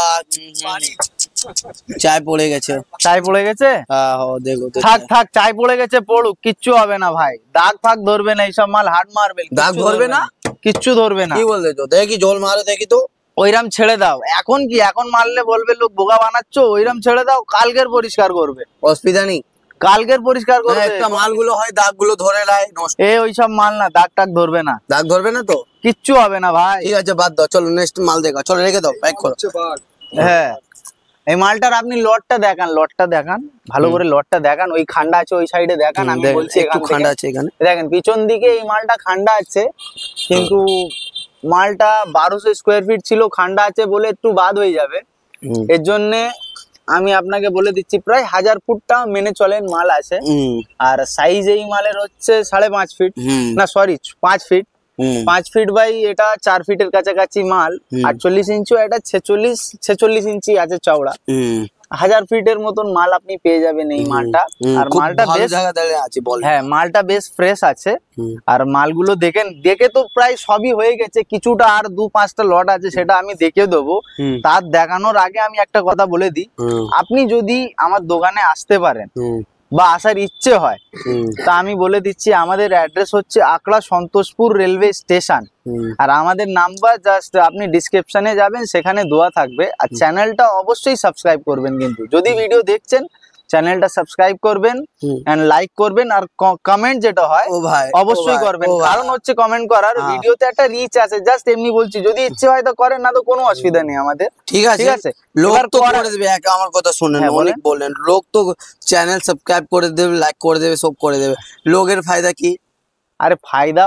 চায় পড়ে গেছে। চাই পড়ে গেছে? হ্যাঁ, দেখো তো। থাক থাক, চাই পড়ে গেছে পড়ুক, কিচ্ছু হবে না ভাই। দাগ ফাগ ধরবে না, এইসব মাল হার্ড মারবে। দাগ ধরবে না? কিচ্ছু ধরবে না। কি বলতে তো, দেখি জল মারো দেখি তো। ওইরাম ছেড়ে দাও। এখন কি, এখন মারলে বলবে লোক বোকা বানাচ্ছ। ওইরাম ছেড়ে দাও, কালকের পরিষ্কার করবে। অসুবিধা নেই। কালকের পরিষ্কার না, করবে। একটা মালগুলো হয় দাগগুলো ধরে নেয়, নষ্ট। ওইসব মাল না, দাগ টাগ ধরবে না, দাগ ধরবে না তো? কিচ্ছু হবে না ভাই। ঠিক আছে, বাদ দাও, চলো নেক্সট মাল দেখা। চলো রেখে দাও, প্যাক করো। হচ্ছে বাঘ। হ্যাঁ, এই মালটার আপনি লটটা দেখান, লটটা দেখান ভালো করে, লটটা দেখান। ওই খান্ডা আছে ওই সাইডে দেখান। আমি দেখেন, বলছি একটু এখান খান্ডা থেকে আছে এখানে। দেখেন, পিছন দিকে এই মালটা খান্ডা আছে, কিন্তু মালটা 1200 স্কোয়ার ফিট ছিল, খান্ডা আছে বলে একটু বাদ হয়ে যাবে। হুম, এর জন্য আমি আপনাকে বলে দিচ্ছি প্রায় 1000 ফুটটা মেনে চলেন মাল আছে। হুম, আর সাইজ এই মালের হচ্ছে 5.5 ফিট, হুম, না সরি 5 ফিট। হুম, 5 ফিট বাই এটা 4 ফিটের কাছাকাছি মাল। হুম। 48 ইঞ্চি, এটা 46 ইঞ্চি আছে চওড়া। হুম, 1000 ফিটের মতন মাল আপনি পেয়ে যাবেন এই মালটা। হুম, আর খুব মালটা ভালো বেশ, জায়গা দাঁড়িয়ে আছে, বল। হ্যাঁ মালটা বেশ ফ্রেশ আছে। হুম, আর মালগুলো দেখেন, দেখে তো প্রায় সবই হয়ে গেছে, কিছুটা আর 2-5টা লট আছে, সেটা আমি দেখে দেবো। হুম, তার দেখানোর আগে আমি একটা কথা বলে দিই। হুম, আপনি যদি আমার দোকানে আসতে পারেন হুম, বা আসার ইচ্ছে হয়, হুম, তা আমি বলে দিচ্ছি আমাদের অ্যাড্রেস হচ্ছে আকড়া সন্তোষপুর রেলওয়ে স্টেশন। হুম, আর আমাদের নাম্বার জাস্ট আপনি ডিসক্রিপশনে যাবেন, সেখানে দেওয়া থাকবে। আর চ্যানেলটা অবশ্যই সাবস্ক্রাইব করবেন, কিন্তু যদি ভিডিও দেখছেন চ্যানেলটা সাবস্ক্রাইব করবেন হুম। এন্ড লাইক করবেন। আর কমেন্ট যেটা হয় ও ভাই, অবশ্যই ও ভাই, করবেন, ও ভাই। কারণ হচ্ছে কমেন্ট করার হ্যাঁ। ভিডিওতে একটা রিচ আছে। জাস্ট এমনি বলছি, যদি ইচ্ছে হয় তো করেন, না তো কোনো অসুবিধা নেই আমাদের। ঠিক আছে, ঠিক আছে, লোক এবার তো করে দেবে। এক আমার কথা শুনেন, হ্যাঁ, অনেক বললেন, লোক তো চ্যানেল সাবস্ক্রাইব করে দেবে, লাইক করে দেবে, সব করে দেবে। লোকের ফায়দা কি? আরে ফায়দা,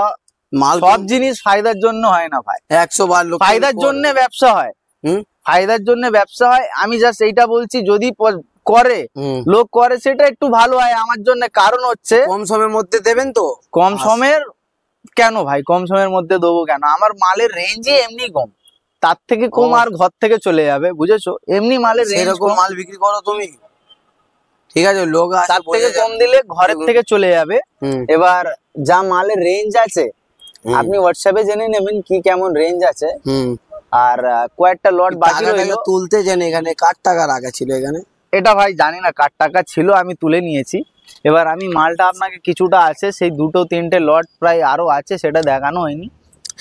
মাল সব জিনিস ফায়দার জন্য হয় না ভাই। 100 বার লোক ফায়দার জন্য ব্যবসা হয়। হুম, ফায়দার জন্য ব্যবসা হয়। আমি জাস্ট এইটা বলছি, যদি করে হুম। লোক করে, সেটা একটু ভালো হয় আমার জন্য। কারণ হচ্ছে কম সময়ের মধ্যে দেবেন তো? কম সময়ের কেন ভাই, কম সময়ের মধ্যে দেবো কেন? আমার মালের রেঞ্জই এমনি কম, তার থেকে কম ও। আর ঘর থেকে চলে যাবে, বুঝেছো? এমনি মালের রেঞ্জ সেরকম মাল বিক্রি করো তুমি? ঠিক আছে, লোক আছে তার থেকে বোঝা কম যাবে। দিলে ঘরের থেকে চলে যাবে। হুম, এবার যা মালের রেঞ্জ আছে আপনি হোয়াটসঅ্যাপে জেনে নেবেন কি কেমন রেঞ্জ আছে। হুম। আর কয়েকটা লট বাকি টাকাটাকে রইলো। তুলতে জানে এখানে কার টাকা রাখা ছিল এখানে? এটা ভাই জানি না কার টাকা ছিল, আমি তুলে নিয়েছি। এবার আমি মালটা আপনাকে কিছুটা আছে, সেই 2-3টে লট প্রায় আরো আছে, সেটা দেখানো হয়নি,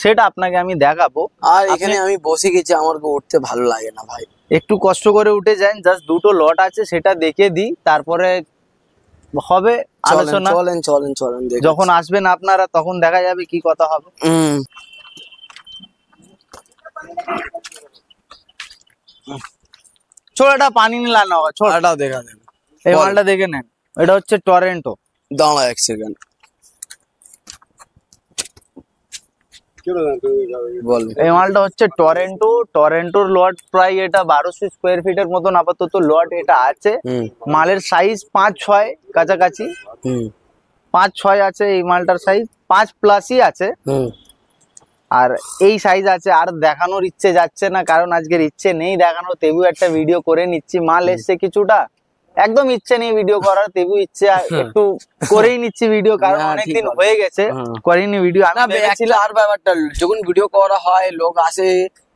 সেটা আপনাকে আমি দেখাবো। আর এখানে আমি বসে গেছি, আমার উঠতে ভালো লাগে না ভাই। একটু কষ্ট করে উঠে যান, জাস্ট 2টো লট আছে, সেটা দেখে দিই, তারপরে হবে আলোচনা, চলেন চলেন চলেন দেখি। যখন আসবেন আপনারা তখন দেখা যাবে কি কথা হবে। ছোটটা পানি নিলাম না, ছোট আটাও দেখা দেন। এই মালটা দেখে নেন, এটা হচ্ছে টরেন্টো। দাঁড়া এক সেকেন্ড, বল। এই মালটা হচ্ছে টরেন্টো, টরেন্টোর লট প্রায় এটা 1200 স্কোয়ার ফিটের মতন আপাতত লট এটা আছে। মালের সাইজ 5-6 কাছাকাছি, 5-6 আছে এই মালটার সাইজ, 5+ আছে। আর এই সাইজ আছে, আর দেখানোর ইচ্ছে যাচ্ছে না কারণ আজকের ইচ্ছে নেই দেখানো, তেবু একটা ভিডিও করে নিচ্ছি। মাল এসছে কিছুটা, একদম ইচ্ছে নেই ভিডিও করার, তেবু ইচ্ছে একটু করেই নিচ্ছি ভিডিও, কারণ অনেকদিন হয়ে গেছে করিনি ভিডিও। আমি ভেবেছিলাম আর ব্যাপারটা যখন ভিডিও করা হয় লোক আসে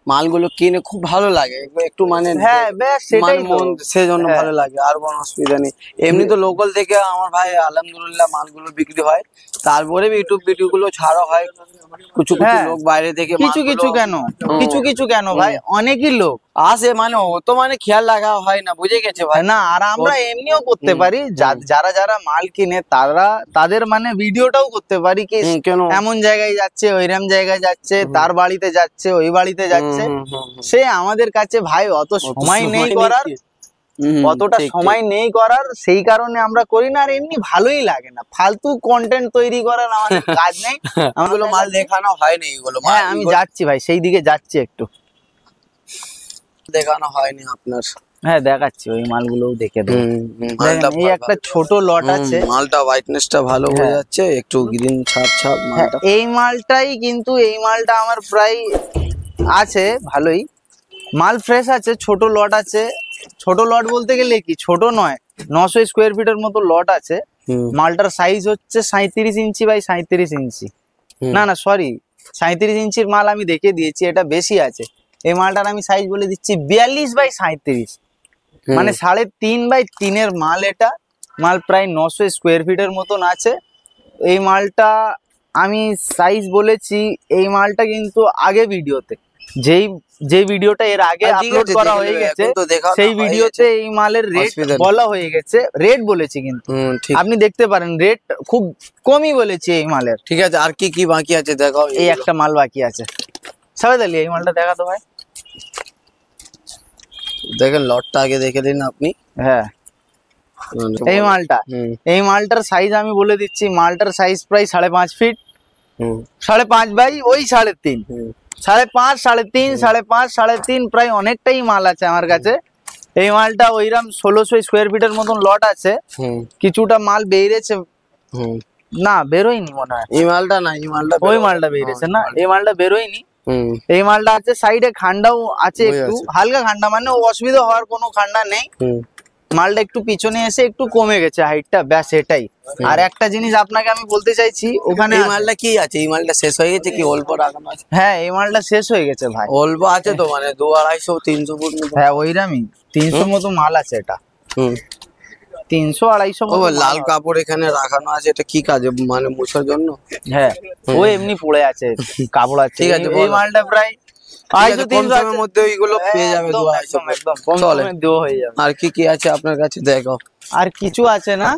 মালগুলো কিনে খুব ভালো লাগে একটু মানে, হ্যাঁ বেশ সেটাই তো। সেজন্য ভালো লাগে, আর কোনো অসুবিধা নেই। এমনি তো লোকাল থেকে আমার ভাই আলহামদুলিল্লাহ মালগুলো বিক্রি হয়, তারপরে ইউটিউব ভিডিও গুলো ছাড়া হয়। কিছু কিছু লোক বাইরে থেকে কিছু কিছু কেন, কিছু কিছু কেন ভাই, অনেকই লোক আসে, মানে অত মানে খেয়াল লাগা হয় না, বুঝে গেছে ভাই। না, আর আমরা এমনিও করতে পারি, যারা যারা মাল কিনে তাদের মানে ভিডিওটাও করতে পারি কি কেন এমন জায়গায় যাচ্ছে, ওইরকম জায়গায় যাচ্ছে, তার বাড়িতে যাচ্ছে, ওই বাড়িতে যাচ্ছে। সে আমাদের কাছে ভাই অত সময় নেই করার, অতটা সময় নেই করার, সেই কারণে আমরা করি না। আর এমনি ভালোই লাগে না, ফালতু কন্টেন্ট তৈরি করার আমাদের কাজ নেই। আমাগুলো মাল দেখানো হয়নি, এগুলো হ্যাঁ আমি যাচ্ছি ভাই, সেই দিকে যাচ্ছি, একটু দেখানো হয়নি আপনার। হ্যাঁ দেখাচ্ছি, ওই মালগুলোও দেখে দেবো। এই একটা ছোট লট আছে, মালটা হোয়াইটনেসটা ভালো হয়ে যাচ্ছে, একটু গ্রিন ছাপ ছাপ মালটা। এই মালটাই কিন্তু, এই মালটা আমার প্রায় আছে ভালোই, মাল ফ্রেশ আছে, ছোট লট আছে। ছোট লট বলতে গেলে কি ছোট নয়, 900 স্কোয়ার ফিটের মতো লট আছে। মালটার সাইজ হচ্ছে 37 ইঞ্চি বাই 37 ইঞ্চি, না না সরি 37 ইঞ্চির মাল আমি দেখে দিয়েছি, এটা বেশি আছে। এই মালটার আমি সাইজ বলে দিচ্ছি 42 বাই 37, মানে 3.5 বাই 3 মাল। এটা মাল প্রায় 900 স্কোয়ার ফিটের মতন আছে। এই মালটা আমি সাইজ বলেছি, এই মালটা কিন্তু আগে ভিডিওতে যেই ভিডিওটা এর আগে আপলোড করা হয়ে গেছে, সেই ভিডিওতে এই মালের রেট বলা হয়ে গেছে, রেট বলেছি কিন্তু আপনি দেখতে পারেন, রেট খুব কমই বলেছি এই মালের। ঠিক আছে, আর কি কি বাকি আছে দেখাও। এই একটা মাল বাকি আছে, সাবেদ আলী এই মালটা দেখা তো ভাই। দেখেন লটটা আগে দেখে দিন আপনি। হ্যাঁ এই মালটার সাইজ আমি বলে দিচ্ছি, মালটার সাইজ প্রায় 5.5 ফিট, 5.5 বাই ওই 3.5, 5.5, 3.5, 5.5, 3.5, প্রায় অনেকটাই মাল আছে আমার কাছে। এই মালটা ওইরকম 1600 স্কোয়ার ফিটের মতন লট আছে, কিছুটা মাল বেরিয়েছে, না বেরোয়নি মনে হয় এই মালটা, না এই মালটা, ওই মালটা বেরিয়েছে না, এই মালটা বেরোয়নি। এই মালটা আছে সাইডে, খান্ডাও আছে একটু হালকা খান্ডা, মানে অসুবিধা হওয়ার কোনো খান্ডা নেই। মালটা একটু পিছনে এসে একটু কমে গেছে হাইটটা, ব্যাস এটাই। আর একটা জিনিস আপনাকে আমি বলতে চাইছি, ওখানে এই মালটা কি আছে, এই মালটা শেষ হয়ে গেছে কি অল্প রাখানো আছে? হ্যাঁ এই মালটা শেষ হয়ে গেছে ভাই, অল্প আছে তো, মানে 200, 300 ফুট। হ্যাঁ ওইরকমই 300 মতো মাল আছে এটা, 300, 250 ও লাল কাপড় এখানে রাখানো আছে, এটা কি কাজে, মানে মোছার জন্য? হ্যাঁ ও এমনি পড়ে আছে, কাপড় আছে। ঠিক আছে, এই মালটা প্রায় 250-300 এর মধ্যে ওইগুলো পেয়ে যাবে, একদম কম দামে দেওয়া হয়ে যাবে। আর কি কি আছে আপনার কাছে দেখাও। আর কিছু আছে না,